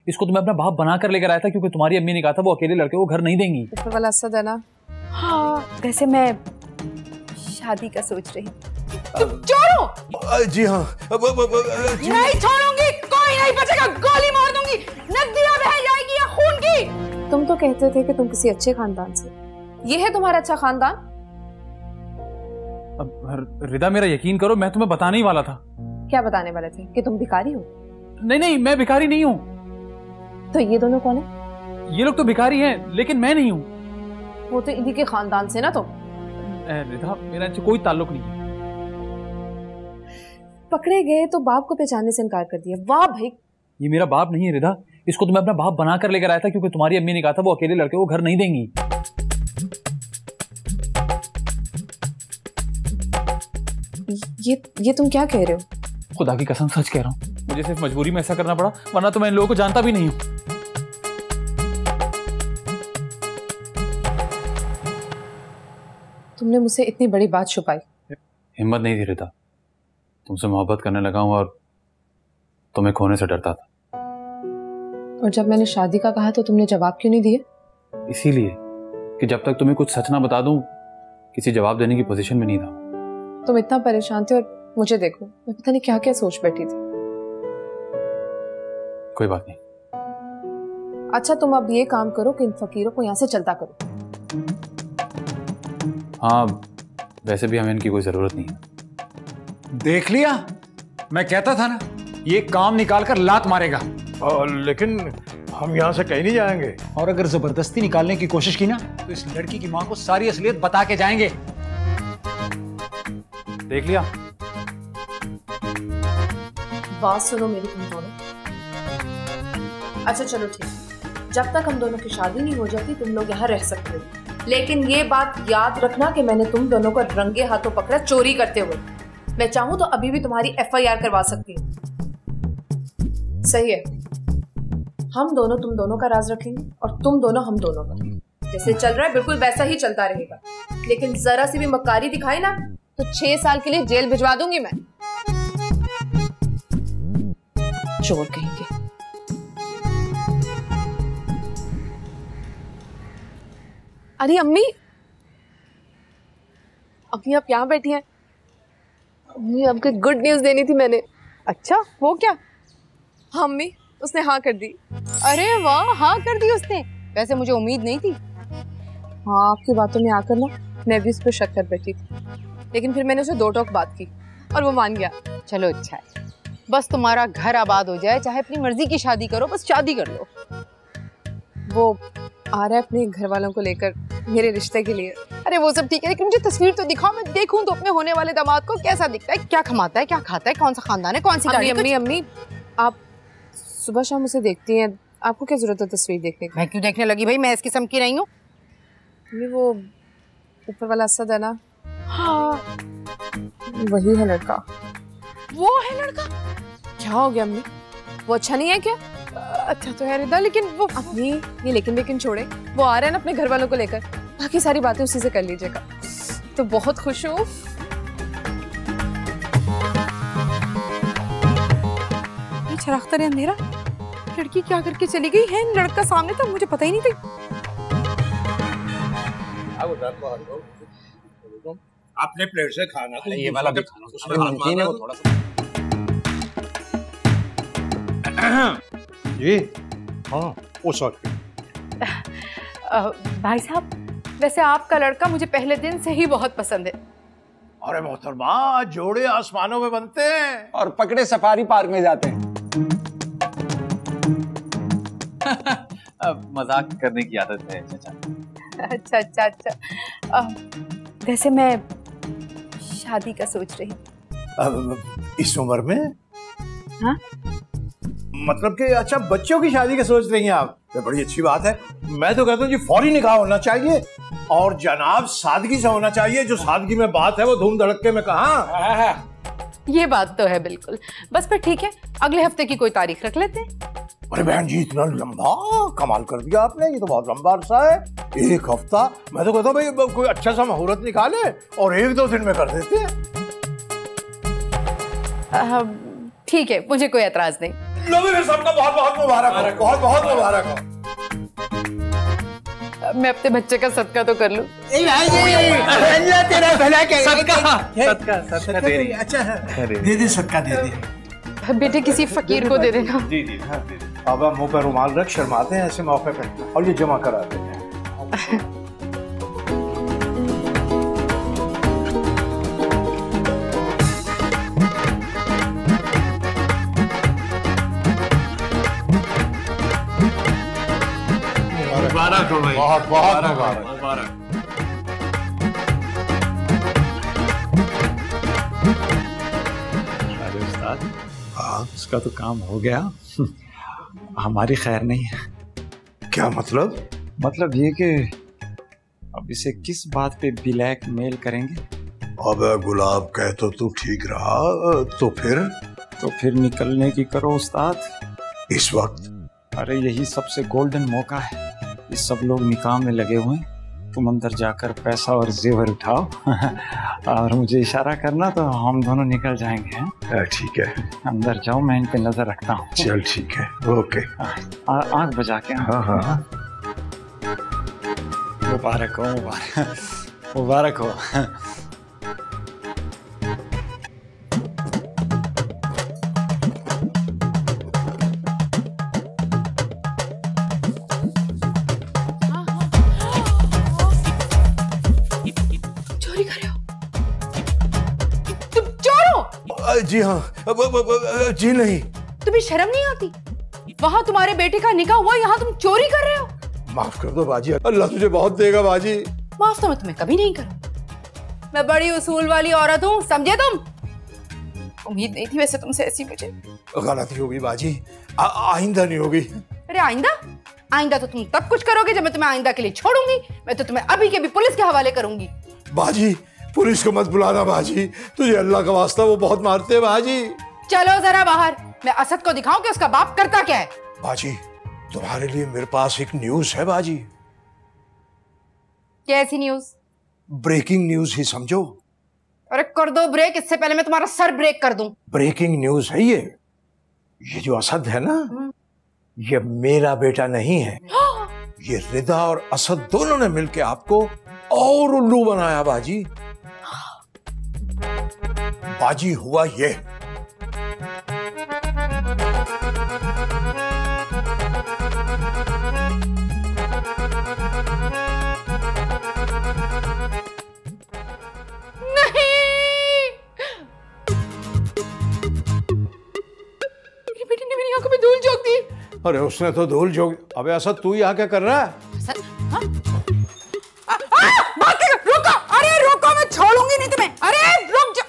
इसको तो मैं अपना बाप बना कर लेकर आया था क्योंकि तुम्हारी अम्मी ने कहा था वो अकेले लड़के को घर नहीं देंगी। ऊपर वाला असद है ना। हाँ, वैसे मैं शादी का सोच रही हूँ। चोरो! जी हाँ। नहीं छोड़ूंगी, कोई नहीं बचेगा, गोली मार दूंगी, नदियां बह जाएगी या खून की। तुम तो कहते थे कि तुम किसी अच्छे खानदान से, ये है तुम्हारा अच्छा खानदान? अब रिदा मेरा यकीन करो, मैं तुम्हें बताने ही वाला था। क्या बताने वाले थे? कि तुम भिखारी हो? नहीं नहीं, मैं भिखारी नहीं हूँ। तो ये दोनों कौन है? ये लोग तो भिखारी हैं, लेकिन मैं नहीं हूँ। वो तो इन्हीं के खानदान से ना तुम। रिदा मेरा इनसे कोई ताल्लुक नहीं है। पकड़े गए तो बाप को पहचानने से इनकार कर दिया। वाह भाई। ये मेरा बाप नहीं है रिदा, इसको तो मैं अपना बाप बना कर लेकर आया था क्योंकि तुम्हारी अम्मी ने कहा था वो अकेले लड़के को घर नहीं देंगी। ये तुम क्या कह रहे हो? खुदा की कसम सच कह रहा हूँ, मुझे सिर्फ मजबूरी में ऐसा करना पड़ा, वरना तो मैं इन लोगों को जानता भी नहीं हूँ। तुमने मुझसे इतनी बड़ी बात छुपाई। हिम्मत नहीं थी रिदा, तुमसे मोहब्बत करने लगा हूँ और तुम्हें खोने से डरता था। और जब मैंने शादी का कहा तो तुमने जवाब क्यों नहीं दिए? इसीलिए कि जब तक तुम्हें कुछ सच ना बता दूं, किसी जवाब देने की पोजीशन में नहीं था। तुम इतना परेशान थे और मुझे देखो, मैं पता नहीं क्या क्या सोच बैठी थी। कोई बात नहीं। अच्छा तुम अब ये काम करो कि इन फकीरों को यहाँ से चलता करो। हाँ, वैसे भी हमें इनकी कोई जरूरत नहीं है। देख लिया, मैं कहता था ना, ये काम निकाल कर लात मारेगा। लेकिन हम यहाँ से कहीं नहीं जाएंगे। और अगर जबरदस्ती निकालने की कोशिश की ना तो इस लड़की की माँ को सारी असलियत बता के जाएंगे। देख लिया। बात सुनो मेरी तुम दोनों। अच्छा चलो ठीक, जब तक हम दोनों की शादी नहीं हो जाती तुम लोग यहाँ रह सकते हो, लेकिन ये बात याद रखना कि मैंने तुम दोनों को रंगे हाथों पकड़ा चोरी करते हुए। मैं चाहूं तो अभी भी तुम्हारी FIR करवा सकती हूँ। सही है, हम दोनों तुम दोनों का राज रखेंगे और तुम दोनों हम दोनों का। जैसे चल रहा है बिल्कुल वैसा ही चलता रहेगा, लेकिन जरा सी भी मक्कारी दिखाई ना तो 6 साल के लिए जेल भिजवा दूंगी मैं। चोर कहेंगे। अरे अम्मी, अभी आप यहाँ बैठी हैं। अम्मी आपको गुड न्यूज देनी थी मैंने। अच्छा, वो क्या? हाँ अम्मी, उसने हाँ कर दी। अरे वाह, हाँ कर दी उसने। वैसे मुझे उम्मीद नहीं थी। हाँ, आपकी बातों में आकर ना मैं भी उस पर शक कर बैठी थी, लेकिन फिर मैंने उसे 2 टोक बात की और वो मान गया। चलो अच्छा है, बस तुम्हारा घर आबाद हो जाए, चाहे अपनी मर्जी की शादी करो, बस शादी कर लो। वो आ रहा है अपने घर वालों को लेकर मेरे रिश्ते के लिए। अरे वो सब ठीक है, लेकिन मुझे तस्वीर तो दिखाओ, मैं देखूं तो अपने होने वाले दामाद को कैसा दिखता है, क्या कमाता है, क्या खाता है, कौन सा खानदान है, कौन सी गाड़ी। अम्मी अम्मी, आप सुबह शाम उसे देखती हैं, आपको क्या जरूरत है तस्वीर देखने की? मैं क्यों देखने लगी भाई, मैं इस किस्म की नहीं हूँ। वो ऊपर वाला असद है ना। हाँ, वही है लड़का। वो है लड़का? क्या हो गया अम्मी, वो अच्छा नहीं है क्या? अच्छा तो है रिदा, लेकिन वो अम्मी ये लेकिन छोड़े, वो आ रहा है ना अपने घर वालों को लेकर, बाकी सारी बातें उसी से कर लीजिएगा। तो बहुत खुश हूँ। ये चराख्तर है अंधेरा, लड़की क्या करके चली गई है, लड़का सामने था, मुझे पता ही नहीं था। अपने प्लेट से खाना, ये वाला भी खाना, उसमें नमकीन है वो थोड़ा सा। जी हाँ, वो सॉरी। भाई साहब, वैसे आपका लड़का मुझे पहले दिन से ही बहुत पसंद है। अरे मोहतरमा, जोड़े आसमानों में बनते हैं और पकड़े सफारी पार्क में जाते हैं। मजाक करने की आदत है चाचा। अच्छा अच्छा अच्छा। वैसे मैं शादी का सोच रही हूँ। इस उम्र में? हाँ? मतलब कि अच्छा, बच्चों की शादी का सोच रही हैं आप? तो बड़ी अच्छी बात है। मैं तो कहता हूँ जी फौरी निकाह होना चाहिए, और जनाब सादगी से होना चाहिए। जो सादगी में बात है वो धूम धड़के में कहाँ। ये बात तो है बिल्कुल। बस फिर ठीक है, अगले हफ्ते की कोई तारीख रख लेते हैं। अरे बहन जी, इतना लंबा कमाल कर दिया आपने, ये तो बहुत लंबा अरसा है। 1 हफ्ता? मैं तो कहता हूँ भाई कोई अच्छा सा मुहूर्त निकाले और 1-2 दिन में कर देते हैं। ठीक है, मुझे कोई एतराज नहीं। लो मेरे सबका बहुत बहुत मुबारक हो, बहुत बहुत मुबारक हो। मैं अपने बच्चे का सदका तो कर लूं। अल्लाह तेरा भला करे। सदका दे रही है। अच्छा है, दे दे सदका दे दे। बेटे किसी फकीर को दे देना। जी जी। अब मुंह पर रुमाल रख, शर्माते हैं ऐसे मौके पे, और ये जमा करा देते हैं। मुबारक हो भाई, बहुत बहुत मुबारक। अरे उस्ताद, उसका तो काम हो गया। हमारी खैर नहीं है। क्या मतलब? मतलब ये कि अब इसे किस बात पे ब्लैकमेल करेंगे? अब गुलाब कह तो तू ठीक रहा, तो फिर निकलने की करो उस्ताद। इस वक्त? अरे यही सबसे गोल्डन मौका है। ये सब लोग निकाह में लगे हुए हैं, तुम अंदर जाकर पैसा और जेवर उठाओ और मुझे इशारा करना तो हम दोनों निकल जाएंगे। हैं? ठीक है, अंदर जाओ, मैं इन पे नजर रखता हूँ। चल ठीक है, ओके। आँख बजा के। हाँ। मुबारक हो, मुबारक हो। जी हाँ, जी नहीं। तुम्हें शर्म नहीं आती? वहाँ तुम्हारे बेटे का निकाह हुआ, यहाँ तुम चोरी कर रहे हो। माफ कर दो बाजी, अल्लाह तुझे बहुत देगा बाजी। माफ तो मैं तुम्हें कभी नहीं करूँ। मैं बड़ी उसूल वाली औरत हूँ, समझे तुम? उम्मीद नहीं थी वैसे तुमसे ऐसी मुझे। गलती होगी बाजी, आइंदा नहीं होगी। अरे आइंदा तो तुम तब कुछ करोगे जब मैं तुम्हें आइंदा के लिए छोड़ूंगी। मैं तो तुम्हें अभी के अभी पुलिस के हवाले करूंगी। बाजी पुलिस को मत बुलाना बाजी, तुझे अल्लाह का वास्ता वो बहुत मारते हैं बाजी। चलो जरा बाहर, मैं असद को दिखाऊं कि उसका बाप करता क्या है। बाजी तुम्हारे लिए मेरे पास एक न्यूज है बाजी। कैसी न्यूज? ब्रेकिंग न्यूज ही समझो। अरे कर दो ब्रेक, इससे पहले मैं तुम्हारा सर ब्रेक कर दूं। ब्रेकिंग न्यूज है ये जो असद है ना, ये मेरा बेटा नहीं है। ये रिदा और असद दोनों ने मिलकर आपको और उल्लू बनाया बाजी। बाजी हुआ ये, बेटी ने मेरी आंखों में धूल झोंक दी। अरे उसने तो धूल झोंक। अबे असद तू यहाँ क्या कर रहा है? रुको, अरे रुको, मैं छोड़ूंगी नहीं तुम्हें। अरे रुक जा,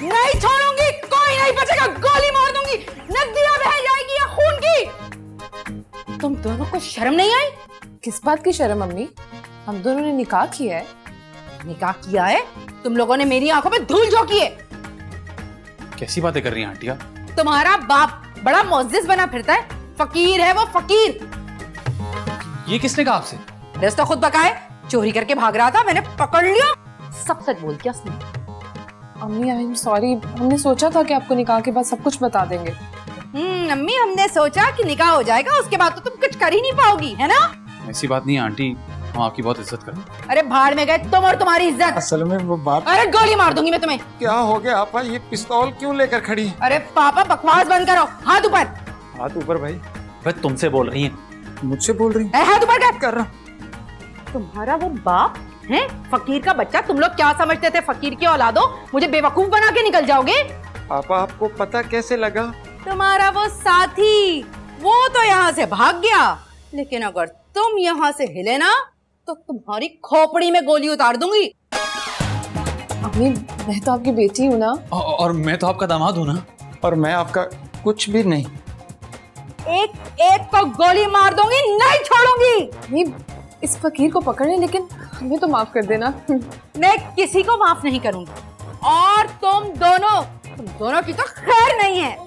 नहीं छोड़ूंगी, कोई नहीं बचेगा, गोली मार दूंगी। नदियां बह जाएगी या खून की। तुम दोनों को शर्म नहीं आई? किस बात की शर्म अम्मी? हम दोनों ने निकाह किया है। निकाह किया है? तुम लोगों ने मेरी आंखों में धूल झोंकी है। कैसी बातें कर रही हैं आंटिया? तुम्हारा बाप बड़ा मुअज्जिज बना फिरता है, फकीर है वो, फकीर। ये किसने कहा आपसे? रास्ता खुद बकाए, चोरी करके भाग रहा था, मैंने पकड़ लिया। सब सच बोल दिया उसने। अम्मी आई एम सॉरी, हमने सोचा था कि आपको निकाह के बाद सब कुछ बता देंगे। अम्मी हमने सोचा कि निकाह हो जाएगा, उसके बाद तो तुम कुछ कर ही नहीं पाओगी, है ना? ऐसी बात नहीं आंटी, हम आपकी बहुत इज्जत करें। अरे भाड़ में गए तुम और तुम्हारी इज्जत। असल में वो बात। अरे गोली मार दूंगी मैं तुम्हें। क्या हो गया आपा, ये पिस्तौल क्यों लेकर खड़ी? अरे पापा बकवास बंद करो, हाथ ऊपर। हाथ ऊपर भाई? भाई तुमसे बोल रही हैं। मुझसे बोल रही? हाथ ऊपर कर रहा। तुम्हारा वो बाप है फकीर का बच्चा। तुम लोग क्या समझते थे फकीर की औलादो, मुझे बेवकूफ बना के निकल जाओगे? पापा आपको पता कैसे लगा? तुम्हारा वो साथी, वो तो यहाँ से भाग गया, लेकिन अगर तुम यहाँ से हिले ना तो तुम्हारी खोपड़ी में गोली उतार दूंगी। अम्मी मैं तो आपकी बेटी हूँ ना। और मैं तो आपका दामाद हूँ ना। और मैं आपका कुछ भी नहीं। एक एक को गोली मार दूंगी, नहीं छोड़ूंगी। अम्मी इस फकीर को पकड़े, लेकिन हमें तो माफ कर देना। मैं किसी को माफ नहीं करूंगी, और तुम दोनों की तो खैर नहीं है।